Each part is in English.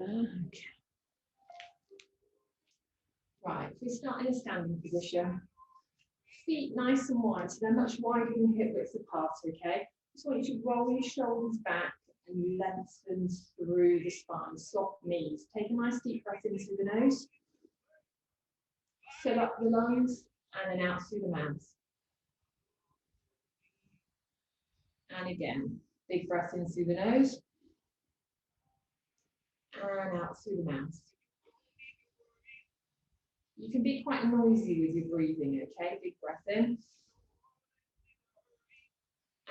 Okay. Right, if we start in a standing position, feet nice and wide, so they're much wider than hip widths apart, okay? Just want you to roll your shoulders back and lengthen through the spine, soft knees. Take a nice deep breath in through the nose, fill up the lungs, and then out through the mouth. And again, big breath in through the nose, and out through the mouth. You can be quite noisy with your breathing, okay? Big breath in,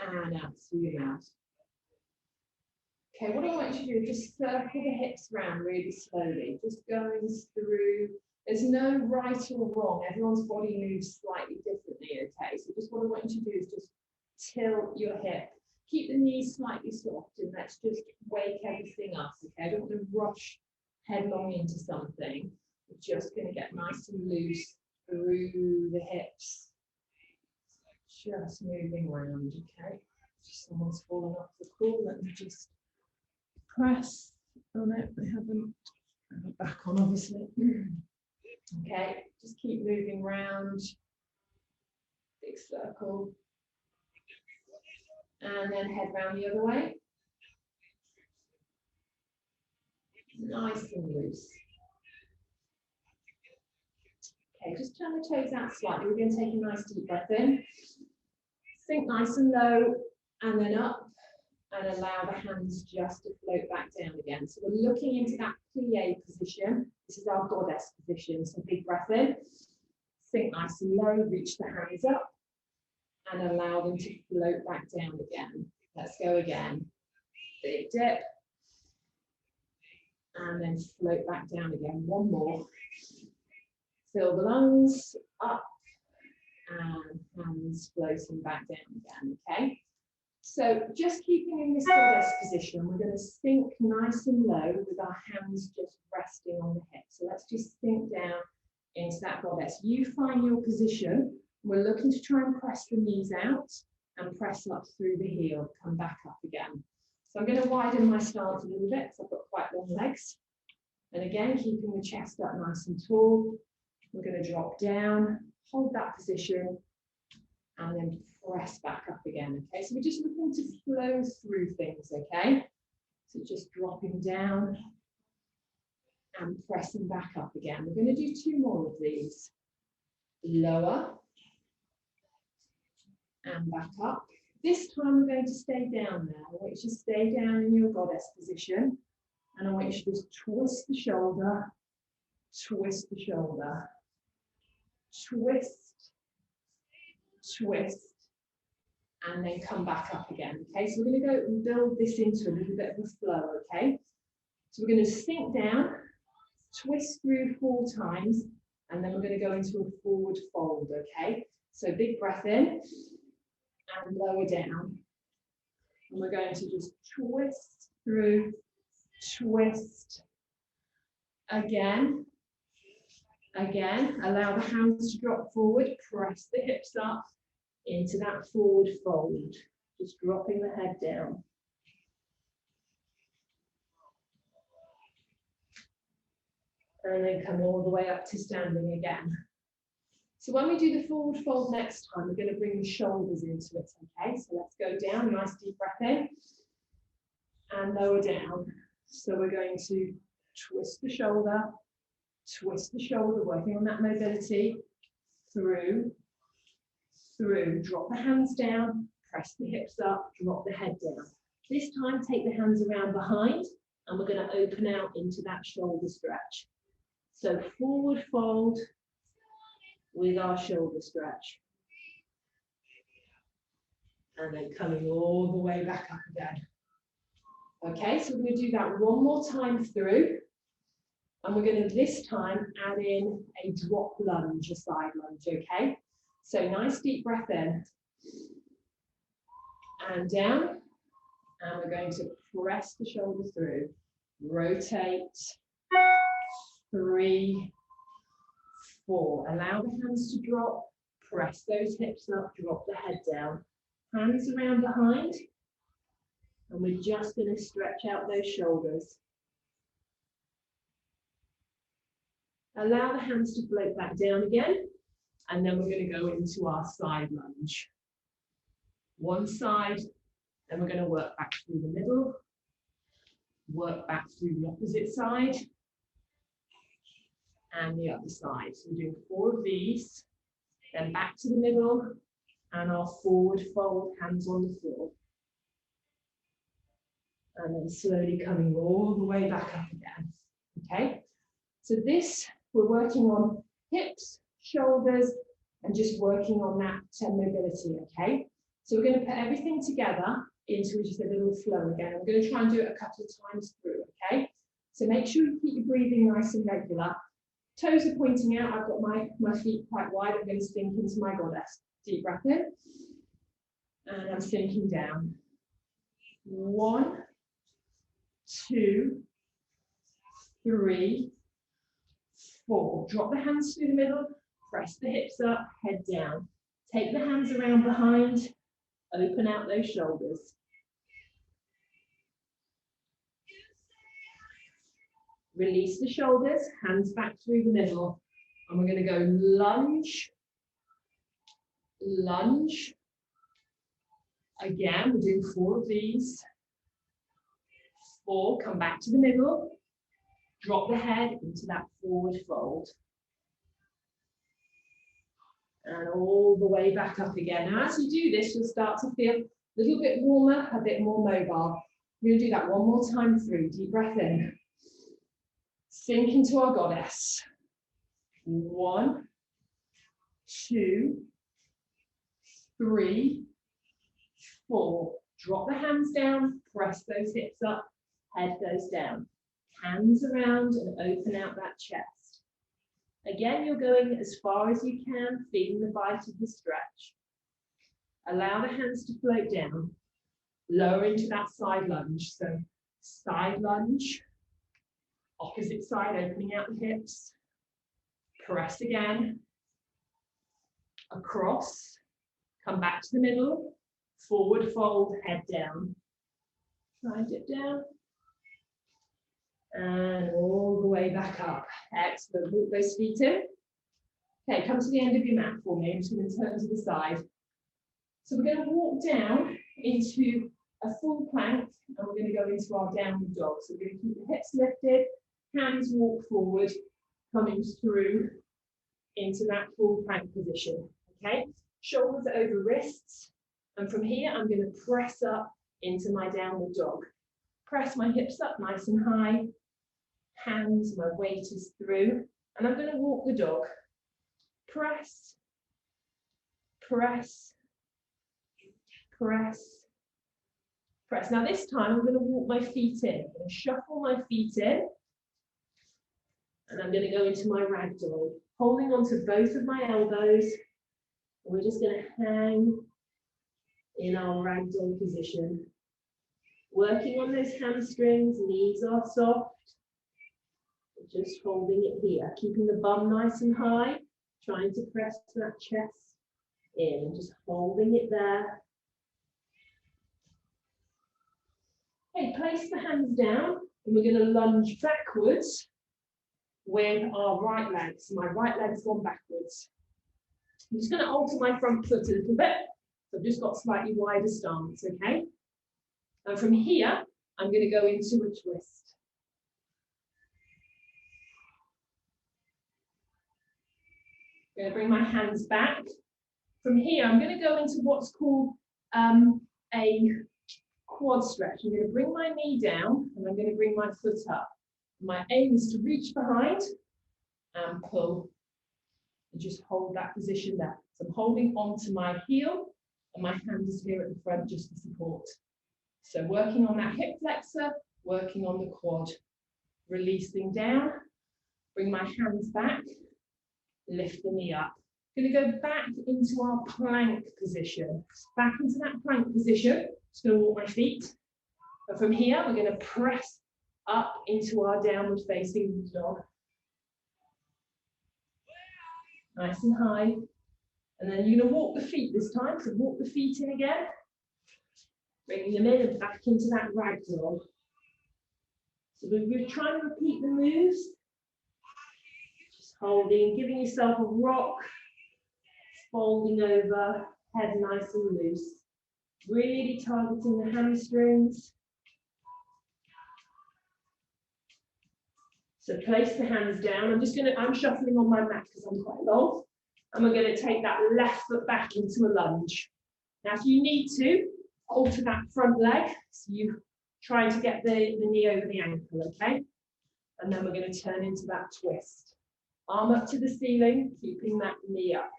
and out through your mouth. Okay, what I want you to do is just circle the hips around really slowly, just going through. There's no right or wrong. Everyone's body moves slightly differently, okay? So just what I want you to do is just tilt your hip. Keep the knees slightly soft, and let's just wake everything up, okay? I don't want to rush headlong into something. We're just going to get nice and loose through the hips. Just moving around, okay? Someone's fallen off the call. Let me just press on it. I haven't back on, obviously. Okay, just keep moving around. Big circle. And then head round the other way. Nice and loose. Okay, just turn the toes out slightly. We're going to take a nice deep breath in. Sink nice and low, and then up, and allow the hands just to float back down again. So we're looking into that plie position. This is our goddess position. So big breath in. Sink nice and low, reach the hands up, and allow them to float back down again. Let's go again. Big dip. And then float back down again. One more. Fill the lungs up and hands floating back down again, okay? So just keeping in this goddess position, we're going to sink nice and low with our hands just resting on the hips. So let's just sink down into that goddess. You find your position. We're looking to try and press the knees out and press up through the heel, come back up again. So I'm going to widen my stance a little bit because I've got quite long legs. And again, keeping the chest up nice and tall. We're going to drop down, hold that position, and then press back up again, okay? So we're just looking to flow through things, okay? So just dropping down and pressing back up again. We're going to do 2 more of these. Lower and back up. This time we're going to stay down now. I want you to stay down in your goddess position, and I want you to just twist the shoulder, twist the shoulder, twist, twist, and then come back up again, okay? So we're going to go and build this into a little bit of a flow, okay? So we're going to sink down, twist through 4 times, and then we're going to go into a forward fold, okay? So big breath in, and lower down. And we're going to just twist through, twist, again, again, allow the hands to drop forward, press the hips up into that forward fold, just dropping the head down. And then come all the way up to standing again. So when we do the forward fold next time, we're going to bring the shoulders into it, okay? So let's go down, nice deep breath in, and lower down. So we're going to twist the shoulder, working on that mobility, through, drop the hands down, press the hips up, drop the head down. This time, take the hands around behind, and we're going to open out into that shoulder stretch. So forward fold with our shoulder stretch. And then coming all the way back up again. Okay, so we're going to do that one more time through. And we're going to this time add in a drop lunge, a side lunge, okay? So nice deep breath in. And down. And we're going to press the shoulder through. Rotate. 3, 4. Allow the hands to drop. Press those hips up. Drop the head down. Hands around behind. And we're just going to stretch out those shoulders. Allow the hands to float back down again. And then we're going to go into our side lunge. One side, then we're going to work back through the middle, work back through the opposite side, and the other side. So we're doing 4 of these, then back to the middle, and our forward fold, hands on the floor. And then slowly coming all the way back up again. Okay, so this, we're working on hips, shoulders, and just working on that mobility, okay? So we're going to put everything together into just a little flow again. I'm going to try and do it a couple of times through, okay? So make sure you keep your breathing nice and regular. Toes are pointing out. I've got my feet quite wide. I'm going to sink into my goddess. Deep breath in. And I'm sinking down. 1, 2, 3, 4. Drop the hands through the middle. Press the hips up, head down. Take the hands around behind. Open out those shoulders. Release the shoulders, hands back through the middle. And we're going to go lunge, lunge. Again, we're doing 4 of these. 4, come back to the middle. Drop the head into that forward fold. And all the way back up again. Now, as you do this, you'll start to feel a little bit warmer, a bit more mobile. We're going to do that one more time through. Deep breath in. Sink into our goddess. 1, 2, 3, 4. Drop the hands down, press those hips up, head goes down. Hands around and open out that chest. Again, you're going as far as you can, feeling the bite of the stretch. Allow the hands to float down. Lower into that side lunge. So side lunge, opposite side, opening out the hips. Press again. Across. Come back to the middle. Forward fold, head down. Try and dip down. And all the way back up. Excellent. Walk those feet in. Okay, come to the end of your mat for me. I'm just going to turn to the side. So we're going to walk down into a full plank, and we're going to go into our downward dog. So we're going to keep the hips lifted, hands walk forward, coming through into that full plank position. Okay, shoulders over wrists. And from here, I'm going to press up into my downward dog. Press my hips up nice and high. Hands, my weight is through. And I'm going to walk the dog. Press, press, press, press. Now this time, I'm going to walk my feet in. I'm going to shuffle my feet in. And I'm going to go into my ragdoll, holding onto both of my elbows. And we're just going to hang in our ragdoll position. Working on those hamstrings, knees are soft. Just holding it here, keeping the bum nice and high, trying to press that chest in, just holding it there. Okay, place the hands down, and we're going to lunge backwards with our right leg. So my right leg's gone backwards. I'm just going to alter my front foot a little bit. So I've just got slightly wider stance, okay? And from here, I'm going to go into a twist. I'm going to bring my hands back. From here, I'm going to go into what's called a quad stretch. I'm going to bring my knee down, and I'm going to bring my foot up. My aim is to reach behind and pull, and just hold that position there. So I'm holding onto my heel, and my hand is here at the front just for support. So working on that hip flexor, working on the quad. Releasing down, bring my hands back, lift the knee up. Going to go back into our plank position. Back into that plank position. Just going to walk my feet. And from here, we're going to press up into our downward facing dog. Nice and high. And then you're going to walk the feet this time. So walk the feet in again. Bringing them in and back into that ragdoll. So we're trying to repeat the moves. Just Holding, giving yourself a rock, folding over, head nice and loose. Really targeting the hamstrings. So place the hands down. I'm shuffling on my mat because I'm quite long. And we're going to take that left foot back into a lunge. Now, if you need to, alter that front leg. So you try to get the knee over the ankle, okay? And then we're going to turn into that twist. Arm up to the ceiling, keeping that knee up.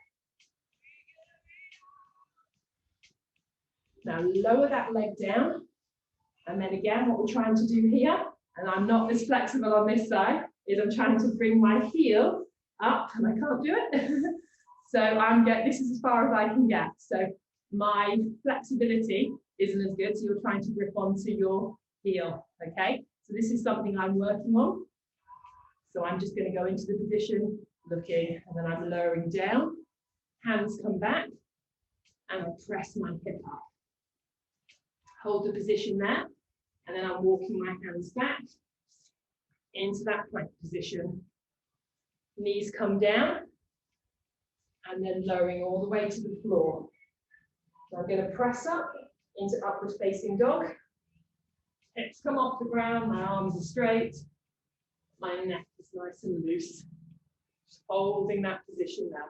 Now lower that leg down. And then again, what we're trying to do here, and I'm not as flexible on this side, is I'm trying to bring my heel up, and I can't do it. So this is as far as I can get. So my flexibility isn't as good, so you're trying to grip onto your heel, okay? So this is something I'm working on. So I'm just going to go into the position, looking, and then I'm lowering down. Hands come back, and I press my hip up. Hold the position there, and then I'm walking my hands back into that plank position. Knees come down, and then lowering all the way to the floor. So I'm going to press up into upward facing dog. Hips come off the ground, my arms are straight, my neck is nice and loose. Just holding that position now.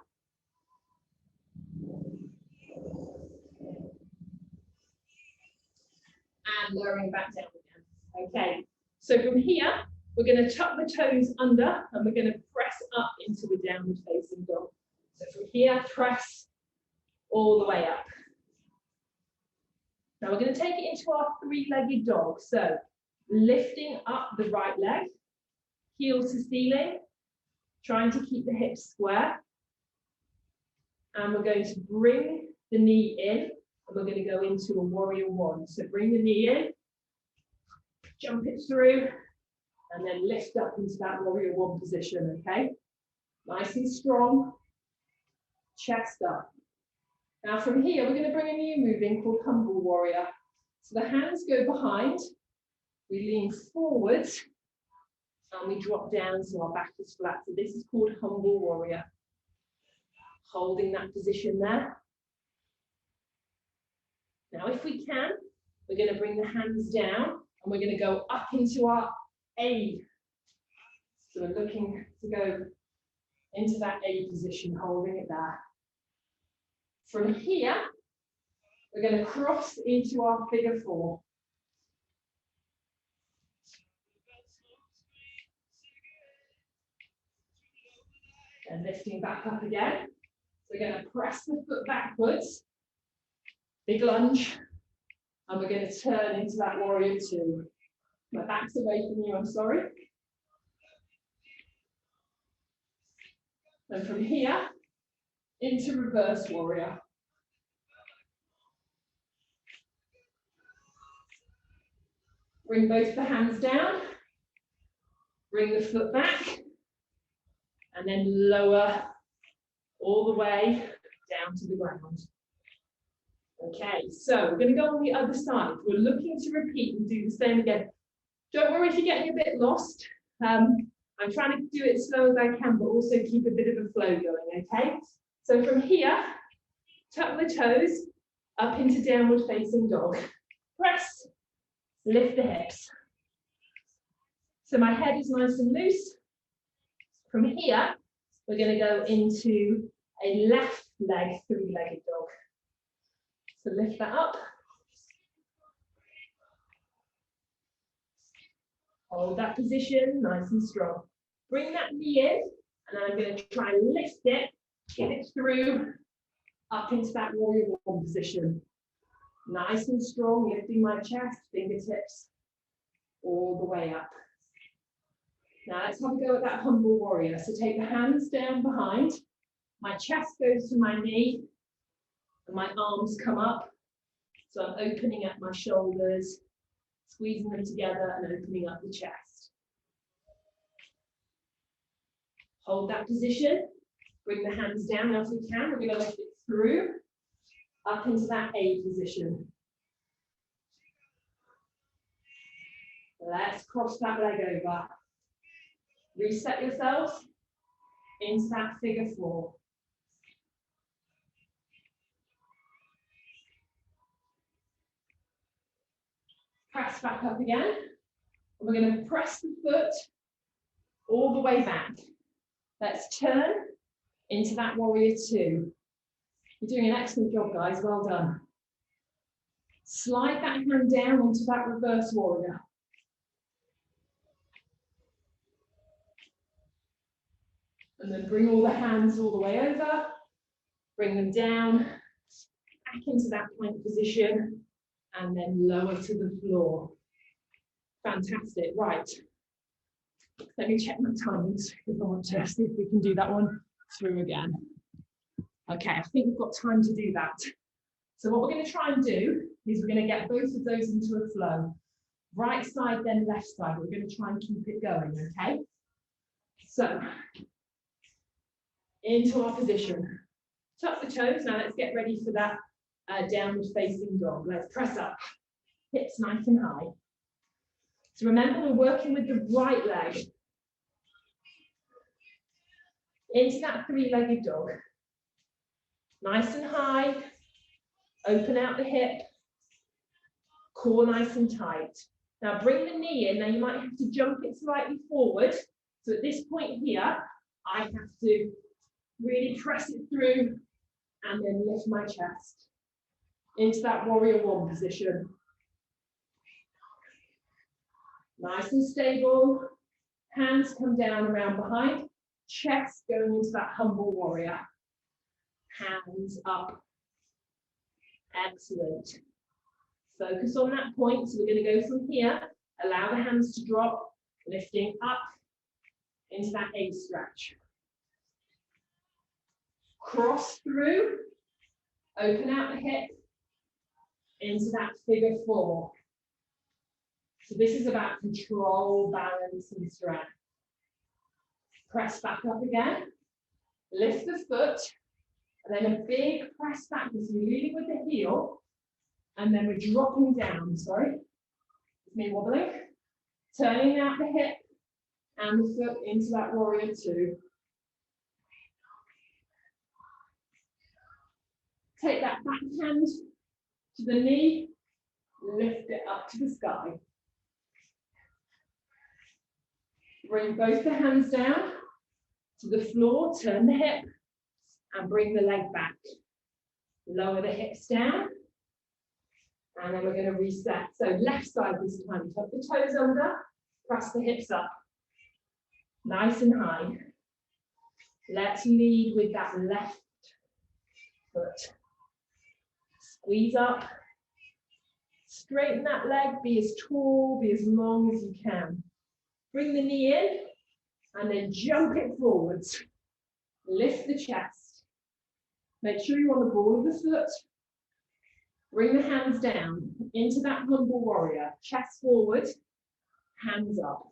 And lowering back down again. Okay, so from here, we're going to tuck the toes under and we're going to press up into the downward facing dog. So from here, press all the way up. Now we're going to take it into our three-legged dog. So lifting up the right leg, heel to ceiling, trying to keep the hips square. And we're going to bring the knee in. And we're going to go into a warrior one. So bring the knee in, jump it through, and then lift up into that warrior one position, okay? Nice and strong, chest up. Now from here, we're going to bring a new move in called humble warrior. So the hands go behind, we lean forward, and we drop down so our back is flat. So this is called humble warrior. Holding that position there. Now, if we can, we're going to bring the hands down and we're going to go up into our A. So we're looking to go into that A position, holding it there. From here, we're going to cross into our figure four. And lifting back up again. We're going to press the foot backwards. Big lunge, and we're going to turn into that warrior two. My back's away from you, I'm sorry. And from here, into reverse warrior. Bring both the hands down, bring the foot back, and then lower all the way down to the ground. Okay, so we're going to go on the other side. We're looking to repeat and do the same again. Don't worry if you're getting a bit lost. I'm trying to do it as slow as I can, but also keep a bit of a flow going, okay? So from here, tuck the toes up into downward facing dog. Press, lift the hips. So my head is nice and loose. From here, we're going to go into a left leg, three-legged dog. So lift that up. Hold that position, nice and strong. Bring that knee in, and I'm going to try and lift it, get it through, up into that warrior one position. Nice and strong, lifting my chest, fingertips, all the way up. Now let's have a go at that humble warrior. So take the hands down behind, my chest goes to my knee, and my arms come up. So I'm opening up my shoulders, squeezing them together and opening up the chest. Hold that position. Bring the hands down. Now if we can, we're going to lift it through, up into that A position. Let's cross that leg over. Reset yourselves. into that figure 4. Press back up again. We're going to press the foot all the way back. Let's turn into that warrior 2. You're doing an excellent job, guys. Well done. Slide that hand down onto that reverse warrior. And then bring all the hands all the way over. Bring them down, back into that plank position, and then lower to the floor. Fantastic. Right. Let me check my timings if I want to see if we can do that one through again. Okay, I think we've got time to do that. So what we're going to try and do is we're going to get both of those into a flow. Right side, then left side. We're going to try and keep it going, okay? So, into our position. Tuck the toes. Now let's get ready for that downward facing dog. Let's press up. Hips nice and high. So remember, we're working with the right leg. Into that 3-legged dog. Nice and high. Open out the hip. Core nice and tight. Now bring the knee in. Now you might have to jump it slightly forward. So at this point here, I have to really press it through and then lift my chest into that warrior 1 position. Nice and stable. Hands come down around behind. Chest going into that humble warrior. Hands up. Excellent. Focus on that point. So we're going to go from here. Allow the hands to drop. Lifting up into that A stretch. Cross through. Open out the hip. Into that figure 4. So this is about control, balance, and strength. Press back up again. Lift the foot. And then a big press back. So you're leading with the heel. And then we're dropping down. Sorry. It's me wobbling. Turning out the hip and the foot into that warrior 2. Take that back hand to the knee. Lift it up to the sky. Bring both the hands down to the floor, turn the hip, and bring the leg back. Lower the hips down, and then we're going to reset. So left side this time, tuck the toes under, press the hips up. Nice and high. Let's lead with that left foot. Squeeze up. Straighten that leg, be as tall, be as long as you can. Bring the knee in and then jump it forwards. Lift the chest. Make sure you're on the ball of the foot. Bring the hands down into that humble warrior. Chest forward, hands up.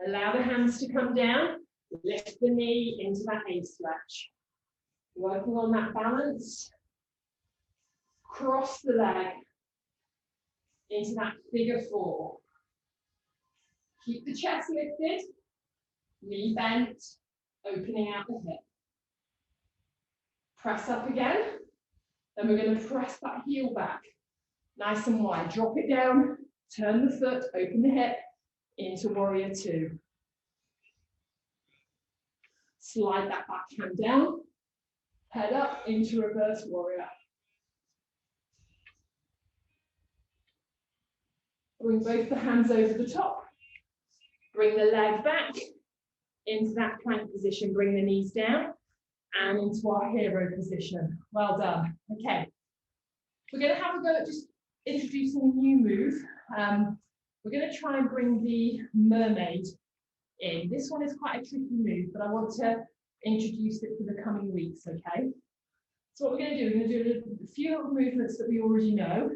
Allow the hands to come down. Lift the knee into that A stretch. Working on that balance. Cross the leg into that figure 4. Keep the chest lifted, knee bent, opening out the hip. Press up again. Then we're going to press that heel back, nice and wide. Drop it down, turn the foot, open the hip, into warrior 2. Slide that back hand down, head up into reverse warrior. Bring both the hands over the top. Bring the leg back into that plank position. Bring the knees down and into our hero position. Well done. Okay. We're going to have a go at just introducing a new move. We're going to try and bring the mermaid in. This one is quite a tricky move, but I want to introduce it for the coming weeks, okay? So what we're going to do, we're going to do a few little movements that we already know.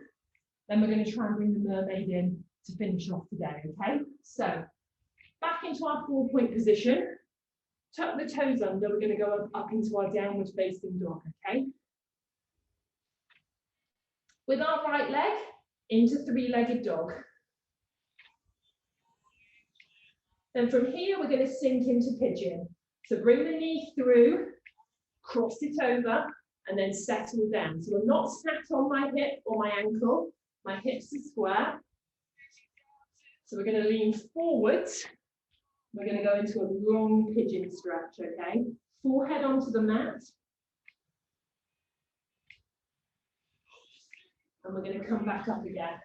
Then we're going to try and bring the mermaid in to finish off today, okay? So, back into our 4-point position. Tuck the toes under. We're going to go up into our downward facing dog, okay? With our right leg, into 3-legged dog. Then from here, we're going to sink into pigeon. So bring the knee through, cross it over, and then settle down. So I'm not sat on my hip or my ankle. My hips are square. So we're going to lean forwards. We're going to go into a long pigeon stretch, okay? Forehead onto the mat. And we're going to come back up again.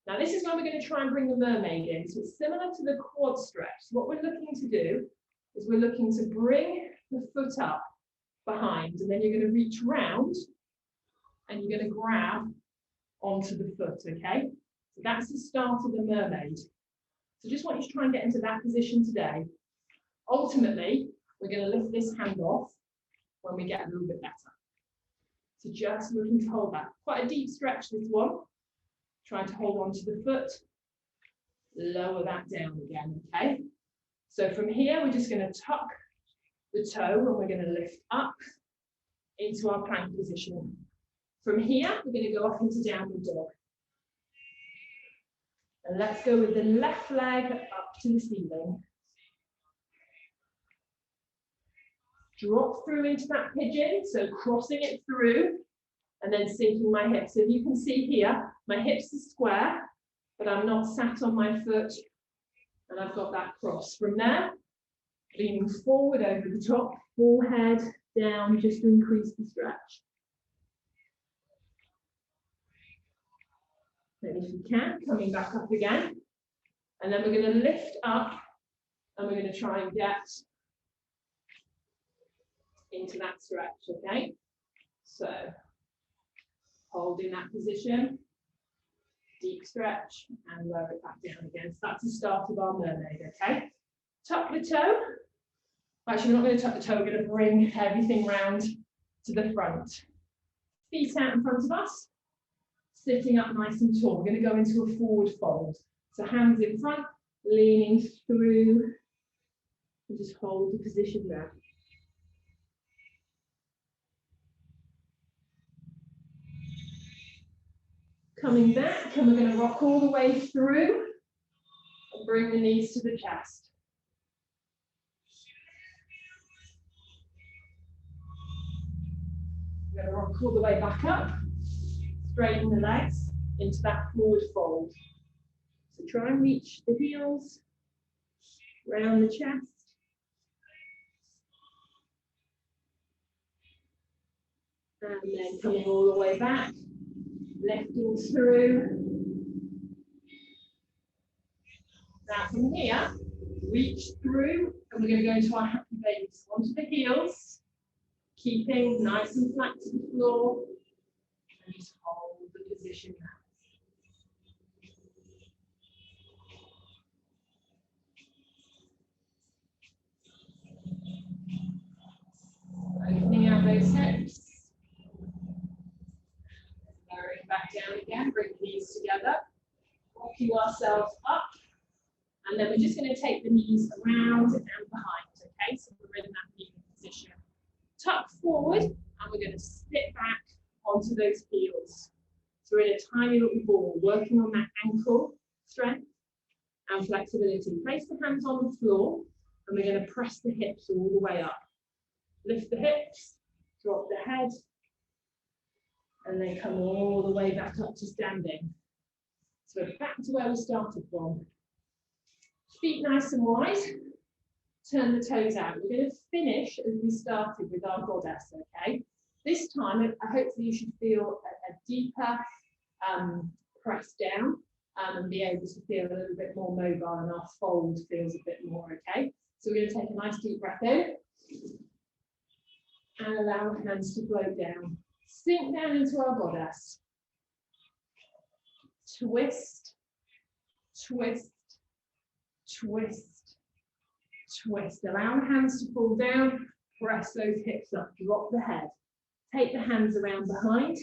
Now this is when we're going to try and bring the mermaid in. So it's similar to the quad stretch. So what we're looking to do is we're looking to bring the foot up behind, and then you're going to reach round and you're going to grab onto the foot, okay? So that's the start of the mermaid. So just want you to try and get into that position today. Ultimately, we're going to lift this hand off when we get a little bit better. So just looking to hold that. Quite a deep stretch, this one. Try to hold on to the foot. Lower that down again, okay? So from here, we're just going to tuck the toe and we're going to lift up into our plank position. From here, we're going to go off into downward dog. And let's go with the left leg up to the ceiling. Drop through into that pigeon, so crossing it through and then sinking my hips. So you can see here, my hips are square, but I'm not sat on my foot and I've got that cross. From there, leaning forward over the top, forehead down just to increase the stretch. Then if you can, coming back up again. And then we're going to lift up and we're going to try and get into that stretch, okay? So holding that position, deep stretch, and lower it back down again. So that's the start of our mermaid, okay? Tuck the toe. Actually, we're not going to tuck the toe, we're going to bring everything round to the front. Feet out in front of us, sitting up nice and tall. We're going to go into a forward fold. So hands in front, leaning through, and just hold the position there. Coming back, and we're going to rock all the way through and bring the knees to the chest. We're going to rock all the way back up, straighten the legs into that forward fold. So try and reach the heels round the chest. And then coming all the way back, lifting through. Now from here, reach through, and we're going to go into our happy baby. So onto the heels, keeping nice and flat to the floor, and just hold the position there. Opening out those hips. Lowering back down again, bring the knees together, walking ourselves up, and then we're just going to take the knees around and behind, okay? So we're in that kneeling position. Tuck forward, and we're going to sit back onto those heels. So we're in a tiny little ball, working on that ankle strength and flexibility. Place the hands on the floor, and we're going to press the hips all the way up. Lift the hips, drop the head, and then come all the way back up to standing. So we're back to where we started from. Feet nice and wide. Turn the toes out. We're going to finish as we started with our goddess, okay? This time, hopefully you should feel a deeper press down and be able to feel a little bit more mobile, and our fold feels a bit more, okay? So we're going to take a nice deep breath in and allow our hands to float down. Sink down into our goddess. Twist, twist, twist, twist. Allow the hands to fall down. Press those hips up. Drop the head. Take the hands around behind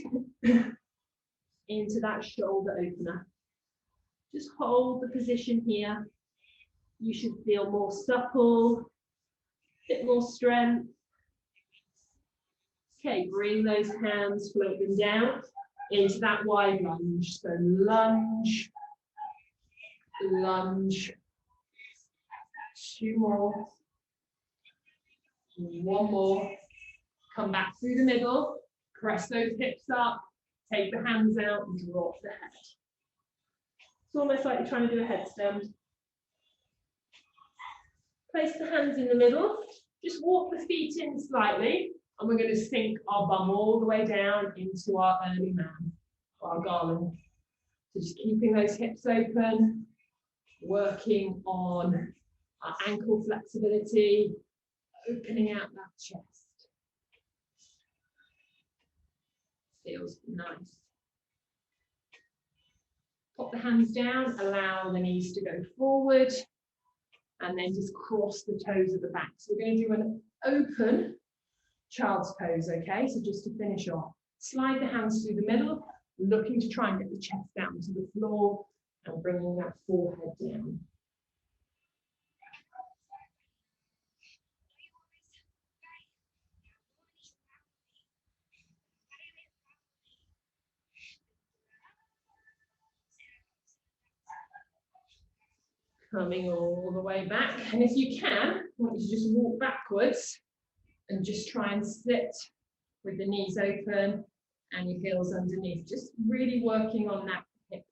into that shoulder opener. Just hold the position here. You should feel more supple, a bit more strength. Okay, bring those hands, float them down into that wide lunge. So lunge, lunge, 2 more. 1 more. Come back through the middle. Press those hips up. Take the hands out and drop the head. It's almost like you're trying to do a headstand. Place the hands in the middle. Just walk the feet in slightly. And we're going to sink our bum all the way down into our early man, our garland. So just keeping those hips open, working on our ankle flexibility, opening out that chest. Feels nice. Pop the hands down, allow the knees to go forward, and then just cross the toes at the back. So we're going to do an open child's pose, okay? So just to finish off, slide the hands through the middle, looking to try and get the chest down to the floor and bringing that forehead down. Coming all the way back, and if you can, I want you to just walk backwards and just try and sit with the knees open and your heels underneath, just really working on that hip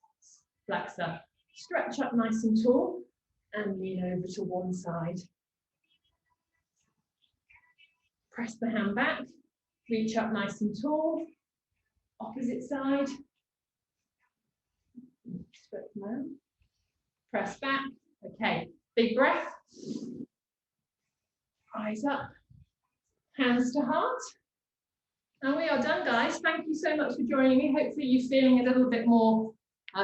flexor. Stretch up nice and tall and lean over to one side. Press the hand back, reach up nice and tall, opposite side. Press back. Okay, big breath. Eyes up, hands to heart. And we are done, guys. Thank you so much for joining me. Hopefully you're feeling a little bit more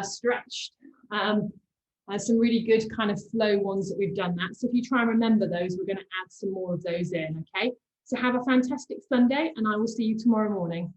stretched. Some really good kind of flow ones that we've done that. So if you try and remember those, we're going to add some more of those in, okay? So have a fantastic Sunday, and I will see you tomorrow morning.